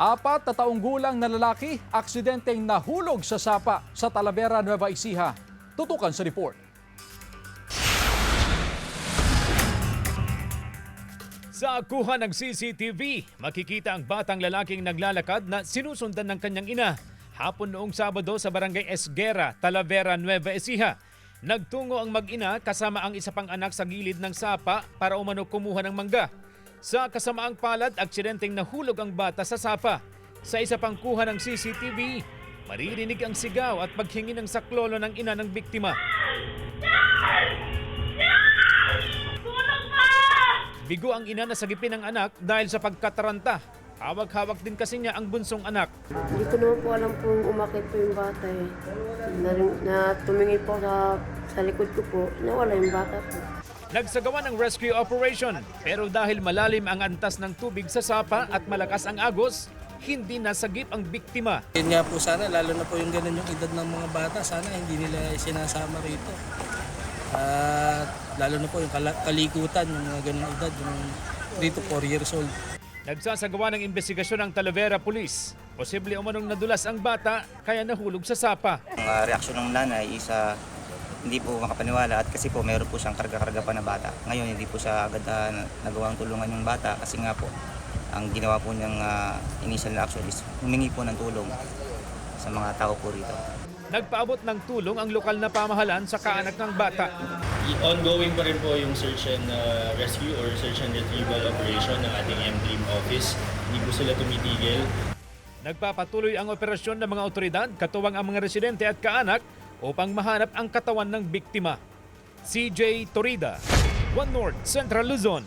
4 na taong gulang na lalaki, aksidenteng nahulog sa sapa sa Talavera, Nueva Ecija. Tutukan sa report. Sa kuha ng CCTV, makikita ang batang lalaking naglalakad na sinusundan ng kanyang ina hapon noong Sabado sa Barangay Esguera, Talavera, Nueva Ecija. Nagtungo ang mag-ina kasama ang isa pang anak sa gilid ng sapa para umano kumuha ng mangga. Sa kasamaang palad, aksidenteng nahulog ang bata sa sapa. Sa isa pang kuha ng CCTV, maririnig ang sigaw at paghingi ng saklolo ng ina ng biktima. Bigo ang ina na sagipin ng anak dahil sa pagkataranta. Hawak-hawak din kasi niya ang bunsong anak. Hindi ko naman po alam kung umakit po yung bata eh. Na tumingin po sa likod ko po, nawala yung bata po. Nagsagawa ng rescue operation pero dahil malalim ang antas ng tubig sa sapa at malakas ang agos, hindi nasagip ang biktima. Yun nga po sana, lalo na po yung ganun yung edad ng mga bata, sana hindi nila sinasama rito. At lalo na po yung kalikutan, yung mga ganun edad, yung 3 to 4 years old. Nagsasagawa ng investigasyon ng Talavera Police. Posible umanong nadulas ang bata kaya nahulog sa sapa. Ang reaksyon ng nanay is hindi po makapaniwala at kasi po mayroon po siyang karga-karga pa na bata. Ngayon hindi po siya agad nagawang tulungan yung bata kasi nga po ang ginawa po niyang initial na action is humingi po ng tulong sa mga tao po rito. Nagpaabot ng tulong ang lokal na pamahalaan sa kaanak ng bata. Ongoing pa rin po yung search and rescue or search and retrieval operation ng ating MDRIM office. Hindi po sila tumitigil. Nagpapatuloy ang operasyon ng mga otoridad, katuwang ang mga residente at kaanak upang mahanap ang katawan ng biktima. CJ Torida, One North, Central Luzon.